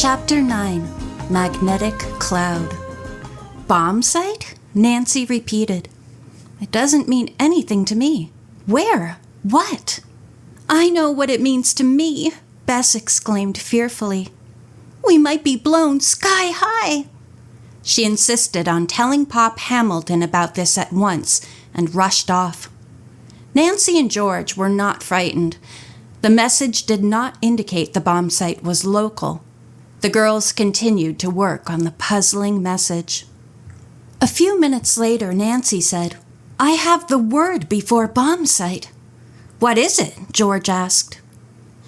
Chapter 9, Magnetic Cloud. Bomb site? Nancy repeated. It doesn't mean anything to me. Where? What? I know what it means to me, Bess exclaimed fearfully. We might be blown sky high. She insisted on telling Pop Hamilton about this at once and rushed off. Nancy and George were not frightened. The message did not indicate the bomb site was local. The girls continued to work on the puzzling message. A few minutes later, Nancy said, I have the word before bomb site. What is it? George asked.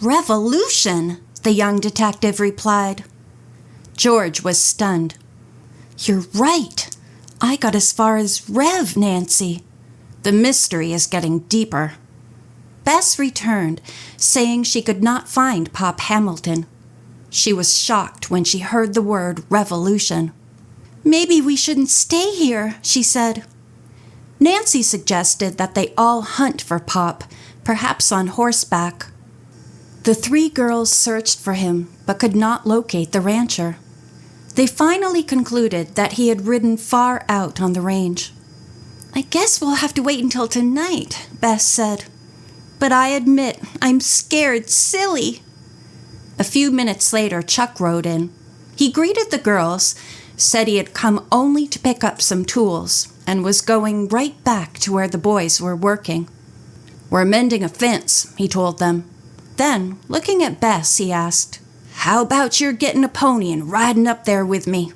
Revolution, the young detective replied. George was stunned. You're right. I got as far as Rev, Nancy. The mystery is getting deeper. Bess returned, saying she could not find Pop Hamilton. She was shocked when she heard the word revolution. Maybe we shouldn't stay here, she said. Nancy suggested that they all hunt for Pop, perhaps on horseback. The three girls searched for him, but could not locate the rancher. They finally concluded that he had ridden far out on the range. I guess we'll have to wait until tonight, Bess said. But I admit, I'm scared silly. A few minutes later, Chuck rode in. He greeted the girls, said he had come only to pick up some tools, and was going right back to where the boys were working. We're mending a fence, he told them. Then, looking at Bess, he asked, How about your getting a pony and riding up there with me?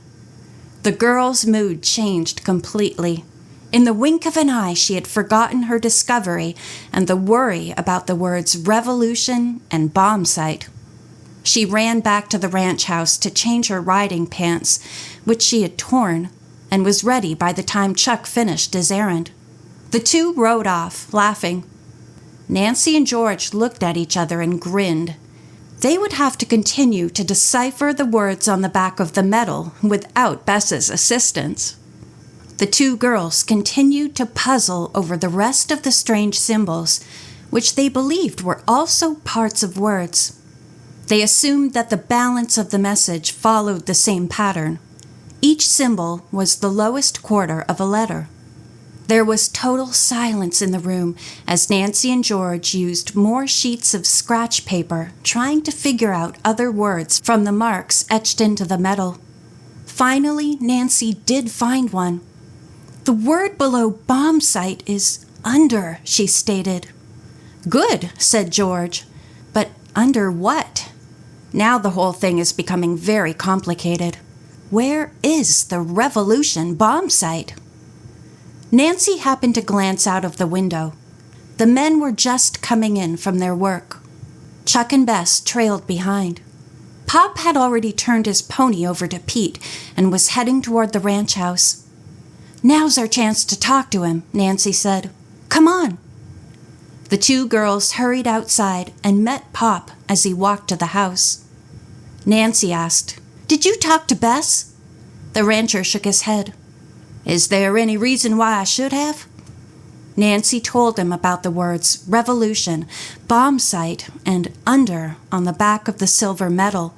The girl's mood changed completely. In the wink of an eye, she had forgotten her discovery and the worry about the words revolution and bomb site. She ran back to the ranch house to change her riding pants, which she had torn, and was ready by the time Chuck finished his errand. The two rode off, laughing. Nancy and George looked at each other and grinned. They would have to continue to decipher the words on the back of the metal without Bess's assistance. The two girls continued to puzzle over the rest of the strange symbols, which they believed were also parts of words. They assumed that the balance of the message followed the same pattern. Each symbol was the lowest quarter of a letter. There was total silence in the room as Nancy and George used more sheets of scratch paper trying to figure out other words from the marks etched into the metal. Finally, Nancy did find one. The word below bomb site is under, she stated. Good, said George. But under what? Now the whole thing is becoming very complicated. Where is the revolution bomb site? Nancy happened to glance out of the window. The men were just coming in from their work. Chuck and Bess trailed behind. Pop had already turned his pony over to Pete and was heading toward the ranch house. Now's our chance to talk to him, Nancy said. Come on. The two girls hurried outside and met Pop as he walked to the house. Nancy asked, Did you talk to Bess? The rancher shook his head. Is there any reason why I should have? Nancy told him about the words revolution, bomb site, and under on the back of the silver medal.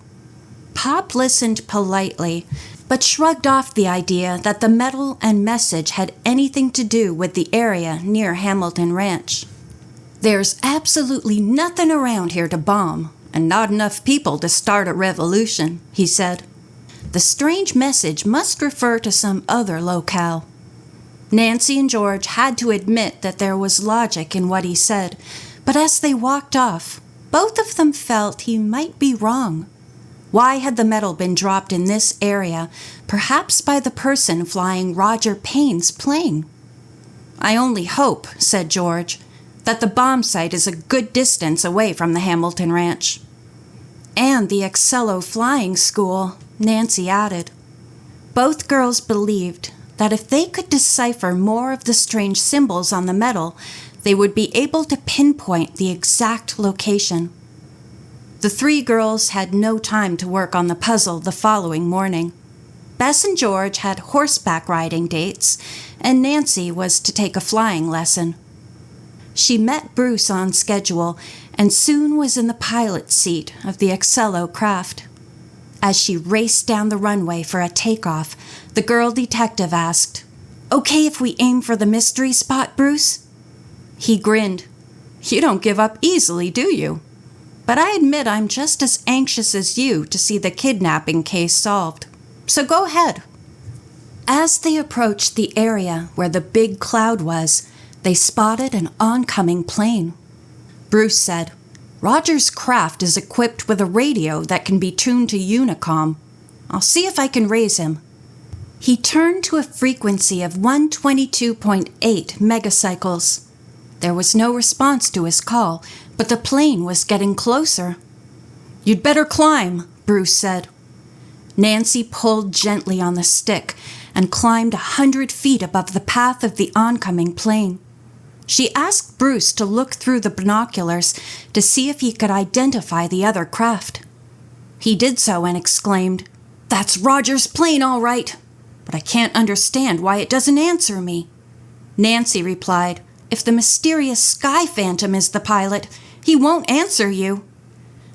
Pop listened politely, but shrugged off the idea that the medal and message had anything to do with the area near Hamilton Ranch. There's absolutely nothing around here to bomb, and not enough people to start a revolution, he said. The strange message must refer to some other locale. Nancy and George had to admit that there was logic in what he said, but as they walked off, both of them felt he might be wrong. Why had the medal been dropped in this area, perhaps by the person flying Roger Payne's plane? I only hope, said George, that the bomb site is a good distance away from the Hamilton Ranch. And the Excello Flying School, Nancy added. Both girls believed that if they could decipher more of the strange symbols on the medal, they would be able to pinpoint the exact location. The three girls had no time to work on the puzzle the following morning. Bess and George had horseback riding dates, and Nancy was to take a flying lesson. She met Bruce on schedule and soon was in the pilot's seat of the Excello craft. As she raced down the runway for a takeoff, the girl detective asked, "Okay if we aim for the mystery spot, Bruce?" He grinned. "You don't give up easily, do you? But I admit I'm just as anxious as you to see the kidnapping case solved. So go ahead." As they approached the area where the big cloud was, they spotted an oncoming plane. Bruce said, "Roger's craft is equipped with a radio that can be tuned to Unicom. I'll see if I can raise him." He turned to a frequency of 122.8 megacycles. There was no response to his call, but the plane was getting closer. "You'd better climb," Bruce said. Nancy pulled gently on the stick and climbed 100 feet above the path of the oncoming plane. She asked Bruce to look through the binoculars to see if he could identify the other craft. He did so and exclaimed, "That's Roger's plane, all right, but I can't understand why it doesn't answer me." Nancy replied, "If the mysterious sky phantom is the pilot, he won't answer you."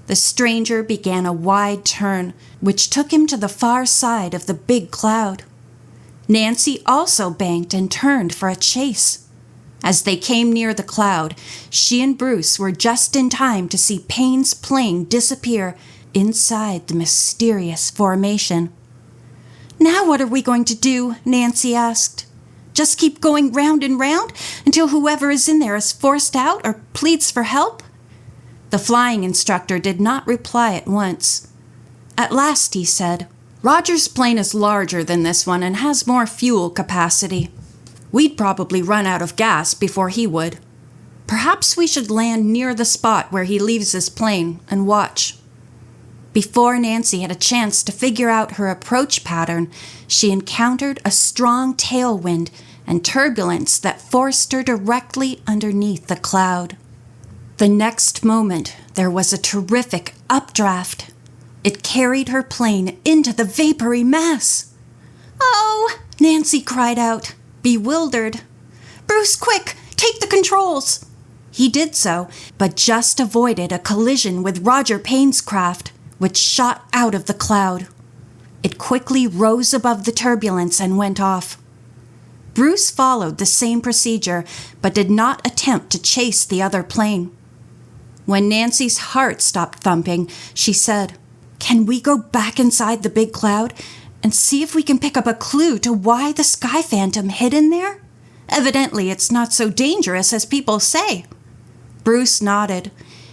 The stranger began a wide turn, which took him to the far side of the big cloud. Nancy also banked and turned for a chase. As they came near the cloud, she and Bruce were just in time to see Payne's plane disappear inside the mysterious formation. "Now what are we going to do?" Nancy asked. "Just keep going round and round until whoever is in there is forced out or pleads for help?" The flying instructor did not reply at once. At last he said, "Roger's plane is larger than this one and has more fuel capacity. We'd probably run out of gas before he would. Perhaps we should land near the spot where he leaves his plane and watch." Before Nancy had a chance to figure out her approach pattern, she encountered a strong tailwind and turbulence that forced her directly underneath the cloud. The next moment, there was a terrific updraft. It carried her plane into the vapory mass. "Oh!" Nancy cried out, bewildered. "Bruce, quick! Take the controls!" He did so, but just avoided a collision with Roger Payne's craft, which shot out of the cloud. It quickly rose above the turbulence and went off. Bruce followed the same procedure, but did not attempt to chase the other plane. When Nancy's heart stopped thumping, she said, "Can we go back inside the big cloud and see if we can pick up a clue to why the sky phantom hid in there? Evidently it's not so dangerous as people say." Bruce nodded.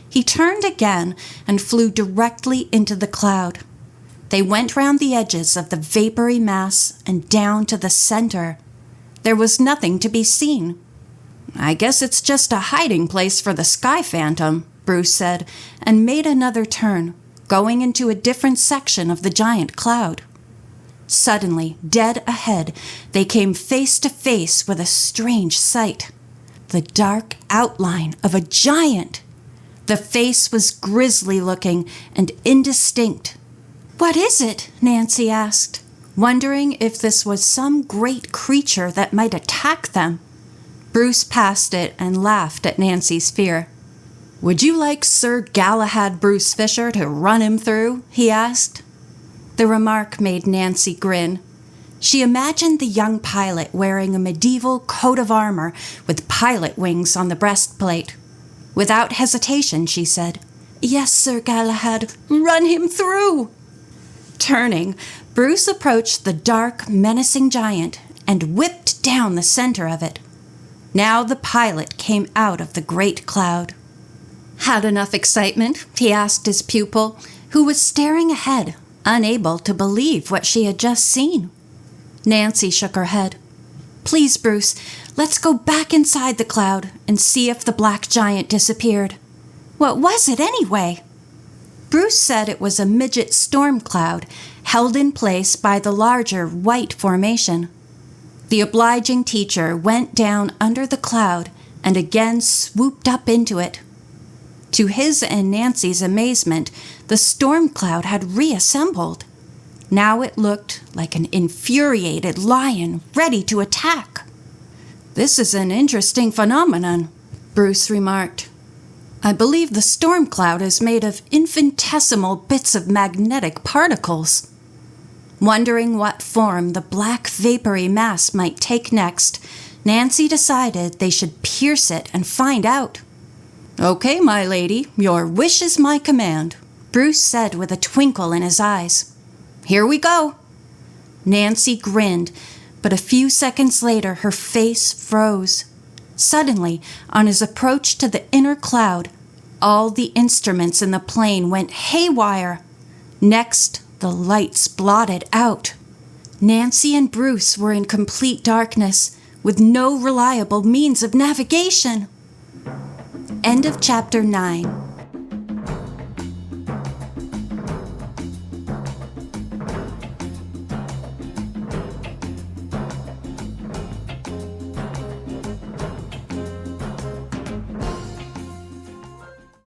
He turned again and flew directly into the cloud. They went round the edges of the vapory mass and down to the center. There was nothing to be seen. "I guess it's just a hiding place for the sky phantom," Bruce said, and made another turn, going into a different section of the giant cloud. Suddenly, dead ahead, they came face to face with a strange sight. The dark outline of a giant. The face was grisly-looking and indistinct. "What is it?" Nancy asked, wondering if this was some great creature that might attack them. Bruce passed it and laughed at Nancy's fear. "Would you like Sir Galahad Bruce Fisher to run him through?" he asked. The remark made Nancy grin. She imagined the young pilot wearing a medieval coat of armor with pilot wings on the breastplate. Without hesitation, she said, "Yes, Sir Galahad, run him through." Turning, Bruce approached the dark, menacing giant and whipped down the center of it. Now the pilot came out of the great cloud. "Had enough excitement?" he asked his pupil, who was staring ahead, unable to believe what she had just seen. Nancy shook her head. "Please, Bruce, let's go back inside the cloud and see if the black giant disappeared. What was it anyway?" Bruce said it was a midget storm cloud held in place by the larger white formation. The obliging teacher went down under the cloud and again swooped up into it. To his and Nancy's amazement, the storm cloud had reassembled. Now it looked like an infuriated lion ready to attack. "This is an interesting phenomenon," Bruce remarked. I believe the storm cloud is made of infinitesimal bits of magnetic particles. Wondering what form the black vapory mass might take next, Nancy decided they should pierce it and find out. "Okay, my lady, your wish is my command," Bruce said with a twinkle in his eyes. "Here we go." Nancy grinned, but a few seconds later her face froze. Suddenly, on his approach to the inner cloud, all the instruments in the plane went haywire. Next, the lights blotted out. Nancy and Bruce were in complete darkness, with no reliable means of navigation. End of chapter 9.